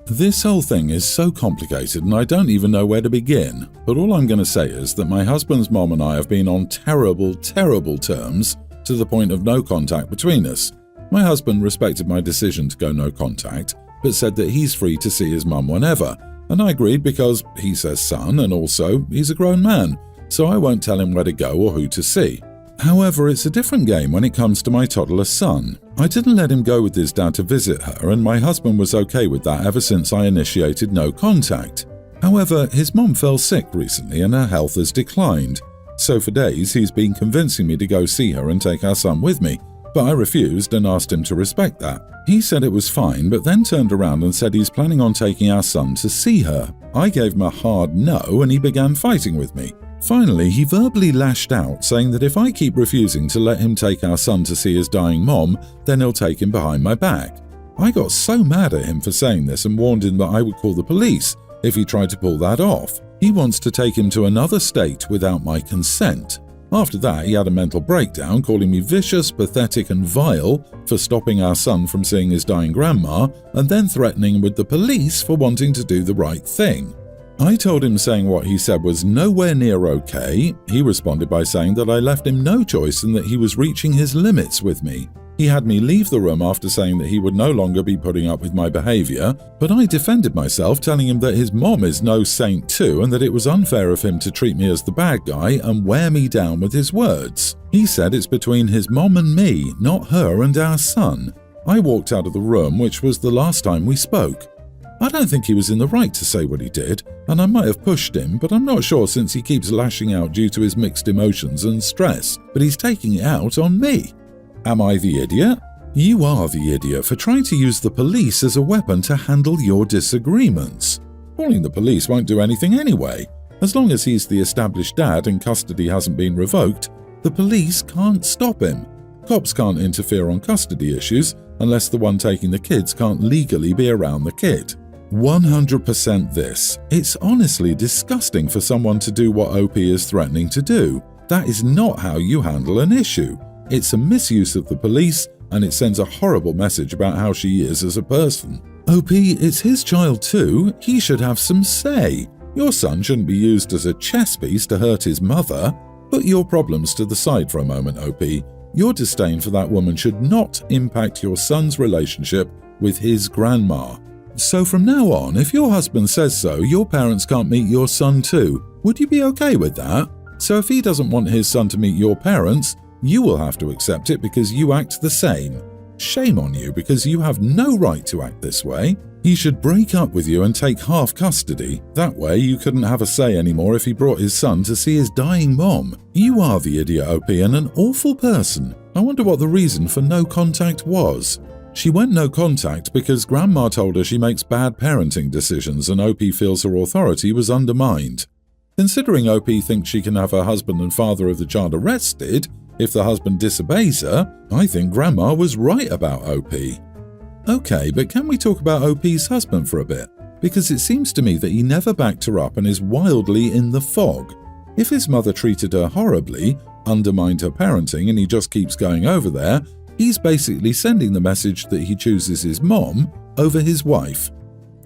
This whole thing is so complicated and I don't even know where to begin, but all I'm going to say is that my husband's mom and I have been on terrible terms to the point of no contact between us. My husband respected my decision to go no contact, but said that he's free to see his mum whenever, and I agreed because he says son and also he's a grown man, so I won't tell him where to go or who to see. However, it's a different game when it comes to my toddler son. I didn't let him go with his dad to visit her, and my husband was okay with that ever since I initiated no contact. However, his mom fell sick recently and her health has declined. So for days he's been convincing me to go see her and take our son with me, but I refused and asked him to respect that. He said it was fine, but then turned around and said he's planning on taking our son to see her. I gave him a hard no and he began fighting with me. Finally, he verbally lashed out, saying that if I keep refusing to let him take our son to see his dying mom, then he'll take him behind my back. I got so mad at him for saying this and warned him that I would call the police if he tried to pull that off. He wants to take him to another state without my consent. After that, he had a mental breakdown, calling me vicious, pathetic and vile for stopping our son from seeing his dying grandma, and then threatening with the police for wanting to do the right thing. I told him saying what he said was nowhere near okay. He responded by saying that I left him no choice and that he was reaching his limits with me. He had me leave the room after saying that he would no longer be putting up with my behavior, but I defended myself, telling him that his mom is no saint too and that it was unfair of him to treat me as the bad guy and wear me down with his words. He said it's between his mom and me, not her and our son. I walked out of the room, which was the last time we spoke. I don't think he was in the right to say what he did, and I might have pushed him, but I'm not sure since he keeps lashing out due to his mixed emotions and stress, but he's taking it out on me. Am I the idiot? You are the idiot for trying to use the police as a weapon to handle your disagreements. Calling the police won't do anything anyway. As long as he's the established dad and custody hasn't been revoked, the police can't stop him. Cops can't interfere on custody issues unless the one taking the kids can't legally be around the kid. 100% this. It's honestly disgusting for someone to do what OP is threatening to do. That is not how you handle an issue. It's a misuse of the police, and it sends a horrible message about how she is as a person. OP, it's his child too. He should have some say. Your son shouldn't be used as a chess piece to hurt his mother. Put your problems to the side for a moment, OP. Your disdain for that woman should not impact your son's relationship with his grandma. So from now on, if your husband says so, your parents can't meet your son too. Would you be okay with that? So if he doesn't want his son to meet your parents, you will have to accept it because you act the same. Shame on you because you have no right to act this way. He should break up with you and take half custody. That way you couldn't have a say anymore if he brought his son to see his dying mom. You are the idiot, OP, and an awful person. I wonder what the reason for no contact was. She went no contact because Grandma told her she makes bad parenting decisions and OP feels her authority was undermined. Considering OP thinks she can have her husband and father of the child arrested if the husband disobeys her, I think Grandma was right about OP. Okay, but can we talk about OP's husband for a bit? Because it seems to me that he never backed her up and is wildly in the fog. If his mother treated her horribly, undermined her parenting, and he just keeps going over there, he's basically sending the message that he chooses his mom over his wife.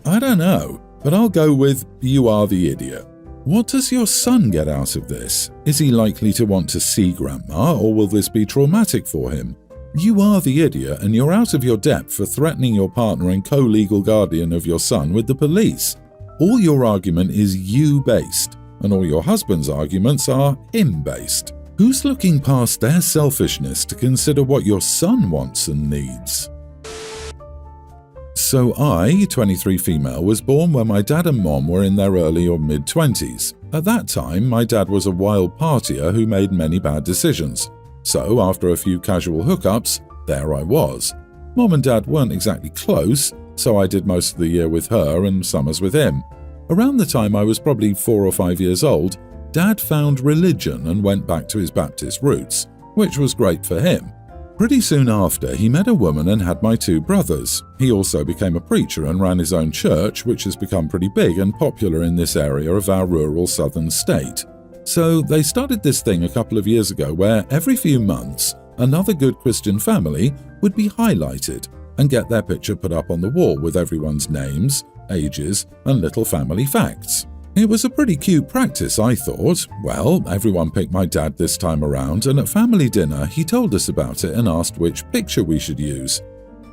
I don't know, but I'll go with you are the idiot. What does your son get out of this? Is he likely to want to see Grandma, or will this be traumatic for him? You are the idiot and you're out of your depth for threatening your partner and co-legal guardian of your son with the police. All your argument is you-based, and all your husband's arguments are him-based. Who's looking past their selfishness to consider what your son wants and needs? So I, 23 female, was born when my dad and mom were in their early or mid-20s. At that time, my dad was a wild partier who made many bad decisions. So after a few casual hookups, there I was. Mom and dad weren't exactly close, so I did most of the year with her and summers with him. Around the time I was probably 4 or 5 years old, Dad found religion and went back to his Baptist roots, which was great for him. Pretty soon after, he met a woman and had my 2 brothers. He also became a preacher and ran his own church, which has become pretty big and popular in this area of our rural southern state. So they started this thing a couple of years ago where every few months, another good Christian family would be highlighted and get their picture put up on the wall with everyone's names, ages, and little family facts. It was a pretty cute practice, I thought. Well, everyone picked my dad this time around, and at family dinner he told us about it and asked which picture we should use.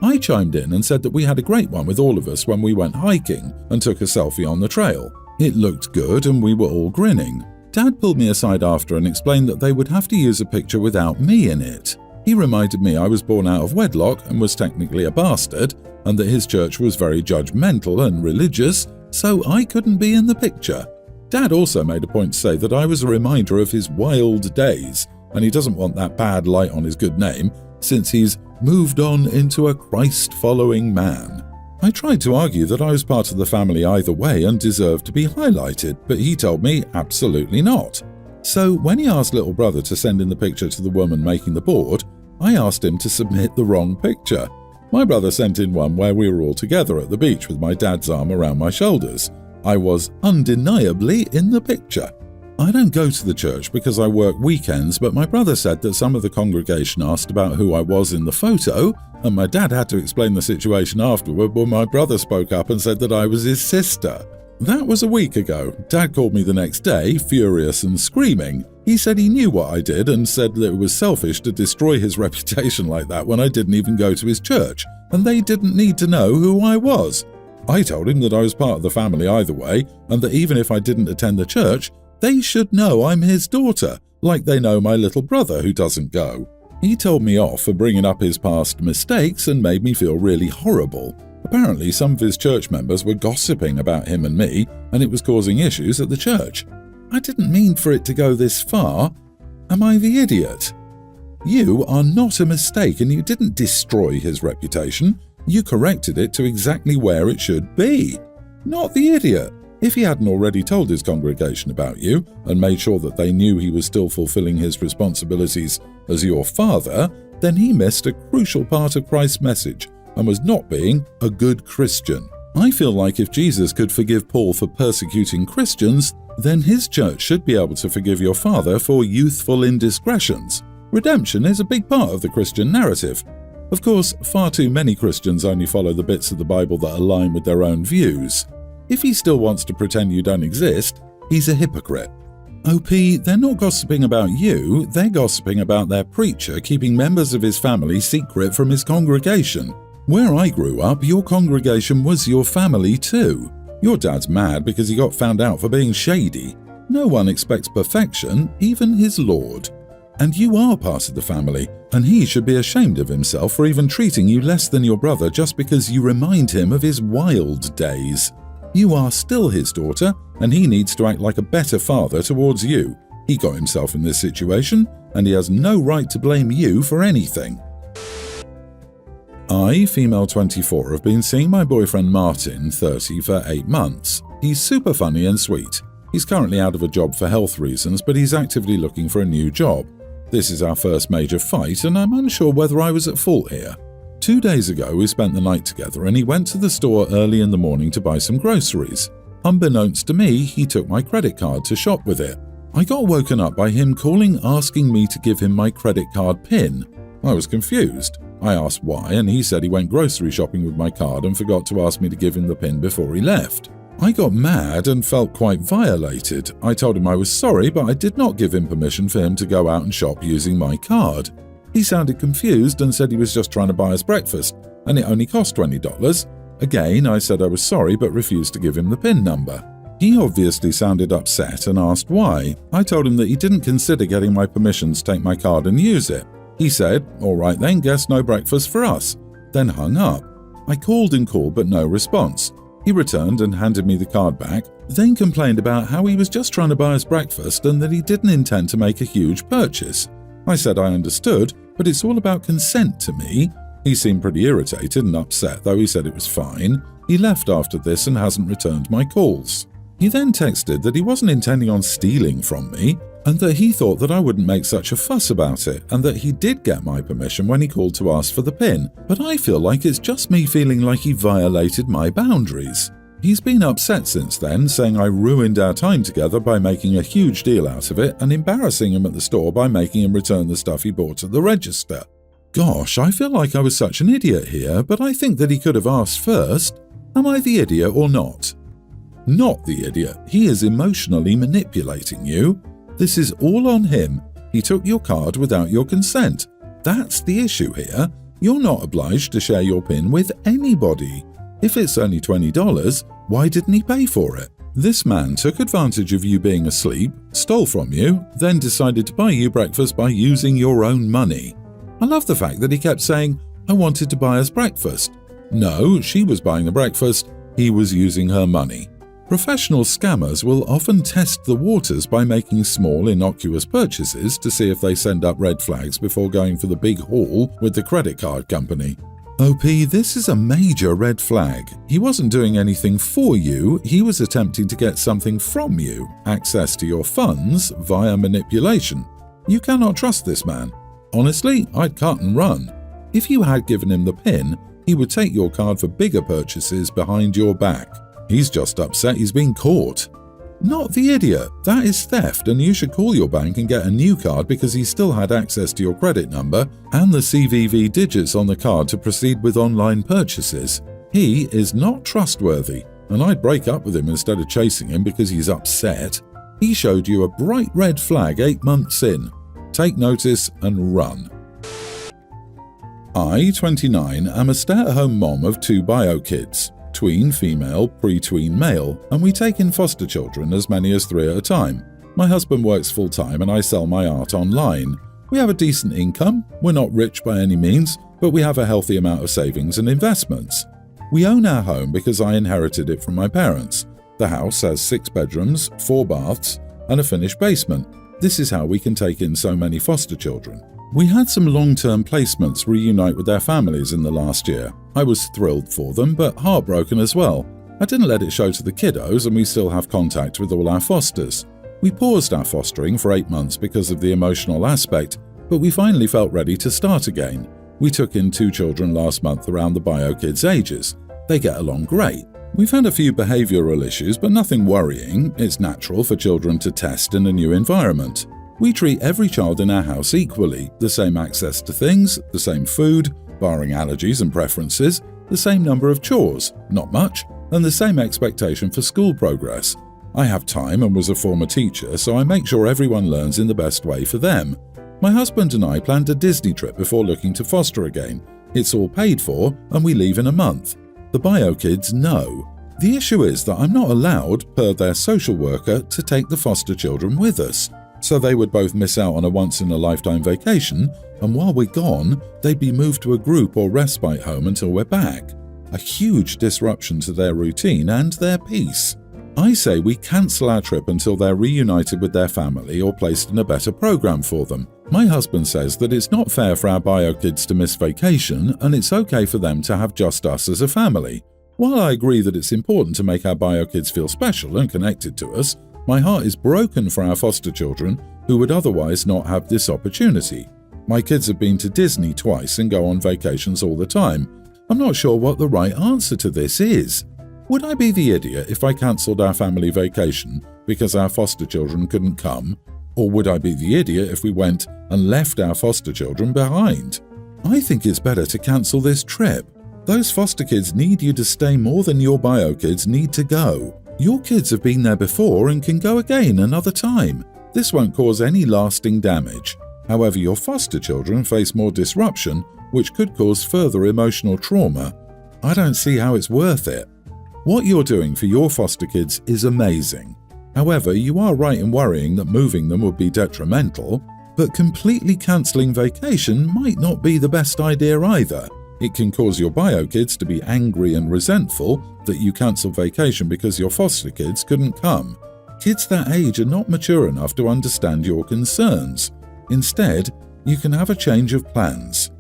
I chimed in and said that we had a great one with all of us when we went hiking and took a selfie on the trail. It looked good and we were all grinning. Dad pulled me aside after and explained that they would have to use a picture without me in it. He reminded me I was born out of wedlock and was technically a bastard, and that his church was very judgmental and religious, so I couldn't be in the picture. Dad also made a point to say that I was a reminder of his wild days, and he doesn't want that bad light on his good name, since he's moved on into a Christ-following man. I tried to argue that I was part of the family either way and deserved to be highlighted, but he told me absolutely not. So when he asked little brother to send in the picture to the woman making the board, I asked him to submit the wrong picture. My brother sent in one where we were all together at the beach with my dad's arm around my shoulders. I was undeniably in the picture. I don't go to the church because I work weekends, but my brother said that some of the congregation asked about who I was in the photo, and my dad had to explain the situation afterward when my brother spoke up and said that I was his sister. That was a week ago. Dad called me the next day, furious and screaming. He said he knew what I did and said that it was selfish to destroy his reputation like that when I didn't even go to his church, and they didn't need to know who I was. I told him that I was part of the family either way, and that even if I didn't attend the church, they should know I'm his daughter, like they know my little brother who doesn't go. He told me off for bringing up his past mistakes and made me feel really horrible. Apparently, some of his church members were gossiping about him and me, and it was causing issues at the church. I didn't mean for it to go this far. Am I the idiot? You are not a mistake, and you didn't destroy his reputation. You corrected it to exactly where it should be. Not the idiot. If he hadn't already told his congregation about you and made sure that they knew he was still fulfilling his responsibilities as your father, then he missed a crucial part of Christ's message and was not being a good Christian. I feel like if Jesus could forgive Paul for persecuting Christians, then his church should be able to forgive your father for youthful indiscretions. Redemption is a big part of the Christian narrative. Of course, far too many Christians only follow the bits of the Bible that align with their own views. If he still wants to pretend you don't exist, he's a hypocrite. OP, they're not gossiping about you, they're gossiping about their preacher keeping members of his family secret from his congregation. Where I grew up, your congregation was your family too. Your dad's mad because he got found out for being shady. No one expects perfection, even his Lord. And you are part of the family, and he should be ashamed of himself for even treating you less than your brother just because you remind him of his wild days. You are still his daughter, and he needs to act like a better father towards you. He got himself in this situation, and he has no right to blame you for anything. I, female 24, have been seeing my boyfriend Martin, 30, for 8 months. He's super funny and sweet. He's currently out of a job for health reasons, but he's actively looking for a new job. This is our first major fight, and I'm unsure whether I was at fault here. 2 days ago, we spent the night together, and he went to the store early in the morning to buy some groceries. Unbeknownst to me, he took my credit card to shop with it. I got woken up by him calling asking me to give him my credit card PIN. I was confused. I asked why, and he said he went grocery shopping with my card and forgot to ask me to give him the PIN before he left. I got mad and felt quite violated. I told him I was sorry, but I did not give him permission for him to go out and shop using my card. He sounded confused and said he was just trying to buy us breakfast, and it only cost $20. Again, I said I was sorry but refused to give him the PIN number. He obviously sounded upset and asked why. I told him that he didn't consider getting my permission to take my card and use it. He said, "All right then, guess no breakfast for us," then hung up. I called and called but no response. He returned and handed me the card back, then complained about how he was just trying to buy us breakfast and that he didn't intend to make a huge purchase. I said I understood, but it's all about consent to me. He seemed pretty irritated and upset, though he said it was fine. He left after this and hasn't returned my calls. He then texted that he wasn't intending on stealing from me, and that he thought that I wouldn't make such a fuss about it, and that he did get my permission when he called to ask for the PIN, but I feel like it's just me feeling like he violated my boundaries. He's been upset since then, saying I ruined our time together by making a huge deal out of it and embarrassing him at the store by making him return the stuff he bought at the register. Gosh, I feel like I was such an idiot here, but I think that he could have asked first. Am I the idiot or not? Not the idiot. He is emotionally manipulating you. This is all on him. He took your card without your consent. That's the issue here. You're not obliged to share your PIN with anybody. If it's only $20, why didn't he pay for it? This man took advantage of you being asleep, stole from you, then decided to buy you breakfast by using your own money. I love the fact that he kept saying, "I wanted to buy us breakfast." No, she was buying the breakfast. He was using her money. Professional scammers will often test the waters by making small, innocuous purchases to see if they send up red flags before going for the big haul with the credit card company. OP, this is a major red flag. He wasn't doing anything for you, he was attempting to get something from you, access to your funds via manipulation. You cannot trust this man. Honestly, I'd cut and run. If you had given him the PIN, he would take your card for bigger purchases behind your back. He's just upset he's been caught. Not the idiot. That is theft, and you should call your bank and get a new card because he still had access to your credit number and the CVV digits on the card to proceed with online purchases. He is not trustworthy, and I'd break up with him instead of chasing him because he's upset. He showed you a bright red flag 8 months in. Take notice and run. I, 29, am a stay-at-home mom of 2 bio kids. Tween female, pre-tween male, and we take in foster children, as many as 3 at a time. My husband works full-time and I sell my art online. We have a decent income, we're not rich by any means, but we have a healthy amount of savings and investments. We own our home because I inherited it from my parents. The house has 6 bedrooms, 4 baths, and a finished basement. This is how we can take in so many foster children. We had some long-term placements reunite with their families in the last year. I was thrilled for them, but heartbroken as well. I didn't let it show to the kiddos, and we still have contact with all our fosters. We paused our fostering for 8 months because of the emotional aspect, but we finally felt ready to start again. We took in 2 children last month around the bio kids' ages. They get along great. We've had a few behavioral issues, but nothing worrying. It's natural for children to test in a new environment. We treat every child in our house equally, the same access to things, the same food, barring allergies and preferences, the same number of chores, not much, and the same expectation for school progress. I have time and was a former teacher, so I make sure everyone learns in the best way for them. My husband and I planned a Disney trip before looking to foster again. It's all paid for, and we leave in a month. The bio kids know. The issue is that I'm not allowed, per their social worker, to take the foster children with us. So they would both miss out on a once-in-a-lifetime vacation, and while we're gone, they'd be moved to a group or respite home until we're back. A huge disruption to their routine and their peace. I say we cancel our trip until they're reunited with their family or placed in a better program for them. My husband says that it's not fair for our bio kids to miss vacation, and it's okay for them to have just us as a family. While I agree that it's important to make our bio kids feel special and connected to us, my heart is broken for our foster children who would otherwise not have this opportunity. My kids have been to Disney twice and go on vacations all the time. I'm not sure what the right answer to this is. Would I be the idiot if I cancelled our family vacation because our foster children couldn't come? Or would I be the idiot if we went and left our foster children behind? I think it's better to cancel this trip. Those foster kids need you to stay more than your bio kids need to go. Your kids have been there before and can go again another time. This won't cause any lasting damage. However, your foster children face more disruption, which could cause further emotional trauma. I don't see how it's worth it. What you're doing for your foster kids is amazing. However, you are right in worrying that moving them would be detrimental, but completely cancelling vacation might not be the best idea either. It can cause your bio kids to be angry and resentful that you cancelled vacation because your foster kids couldn't come. Kids that age are not mature enough to understand your concerns. Instead, you can have a change of plans.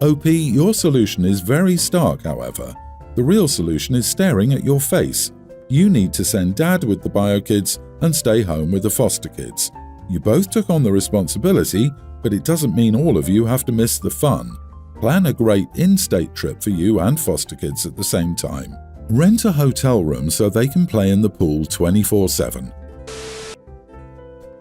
OP, your solution is very stark, however. The real solution is staring at your face. You need to send dad with the bio kids and stay home with the foster kids. You both took on the responsibility, but it doesn't mean all of you have to miss the fun. Plan a great in-state trip for you and foster kids at the same time. Rent a hotel room so they can play in the pool 24/7.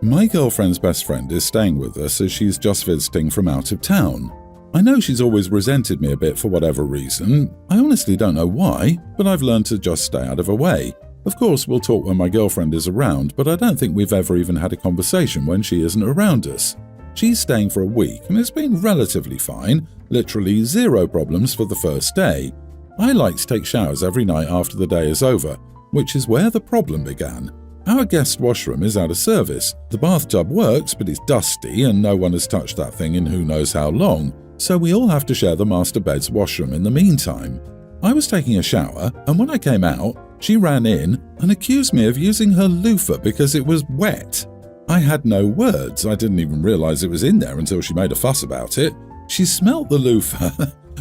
My girlfriend's best friend is staying with us as she's just visiting from out of town. I know she's always resented me a bit for whatever reason. I honestly don't know why, but I've learned to just stay out of her way. Of course, we'll talk when my girlfriend is around, but I don't think we've ever even had a conversation when she isn't around us. She's staying for a week and it's been relatively fine, literally zero problems for the first day. I like to take showers every night after the day is over, which is where the problem began. Our guest washroom is out of service. The bathtub works, but it's dusty and no one has touched that thing in who knows how long, so we all have to share the master bed's washroom in the meantime. I was taking a shower, and when I came out, she ran in and accused me of using her loofah because it was wet. I had no words. I didn't even realize it was in there until she made a fuss about it. She smelt the loofah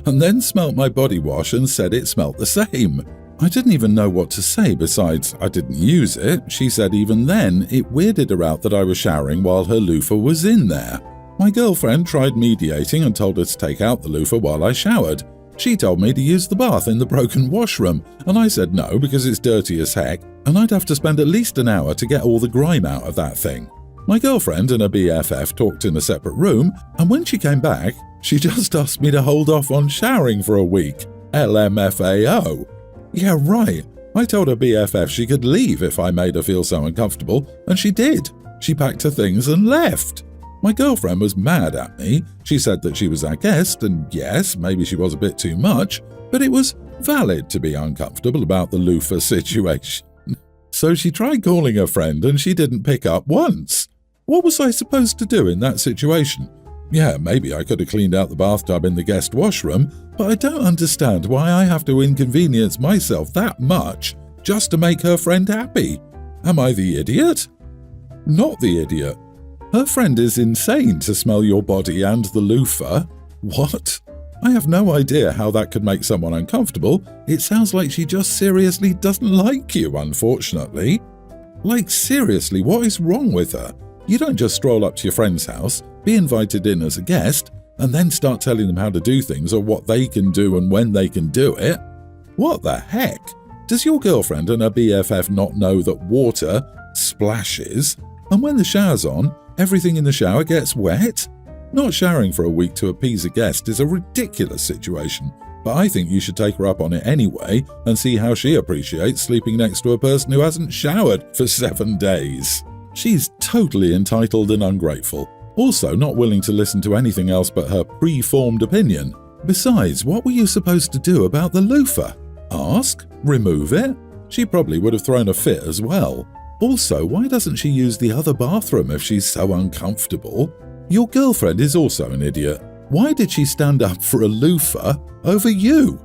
and then smelt my body wash and said it smelt the same. I didn't even know what to say besides I didn't use it. She said even then it weirded her out that I was showering while her loofah was in there. My girlfriend tried mediating and told her to take out the loofah while I showered. She told me to use the bath in the broken washroom, and I said no because it's dirty as heck, and I'd have to spend at least an hour to get all the grime out of that thing. My girlfriend and her BFF talked in a separate room, and when she came back, she just asked me to hold off on showering for a week. LMFAO. Yeah, right. I told her BFF she could leave if I made her feel so uncomfortable, and she did. She packed her things and left. My girlfriend was mad at me. She said that she was our guest, and yes, maybe she was a bit too much, but it was valid to be uncomfortable about the loofah situation. So she tried calling her friend and she didn't pick up once. What was I supposed to do in that situation? Yeah, maybe I could have cleaned out the bathtub in the guest washroom, but I don't understand why I have to inconvenience myself that much just to make her friend happy. Am I the idiot? Not the idiot. Her friend is insane to smell your body and the loofah. What? I have no idea how that could make someone uncomfortable. It sounds like she just seriously doesn't like you, unfortunately. Like, seriously, what is wrong with her? You don't just stroll up to your friend's house, be invited in as a guest, and then start telling them how to do things or what they can do and when they can do it. What the heck? Does your girlfriend and her BFF not know that water splashes, and when the shower's on, everything in the shower gets wet? Not showering for a week to appease a guest is a ridiculous situation, but I think you should take her up on it anyway and see how she appreciates sleeping next to a person who hasn't showered for 7 days. She's totally entitled and ungrateful, also not willing to listen to anything else but her pre-formed opinion. Besides, what were you supposed to do about the loofah? Ask? Remove it? She probably would have thrown a fit as well. Also, why doesn't she use the other bathroom if she's so uncomfortable? Your girlfriend is also an idiot. Why did she stand up for a loofah over you?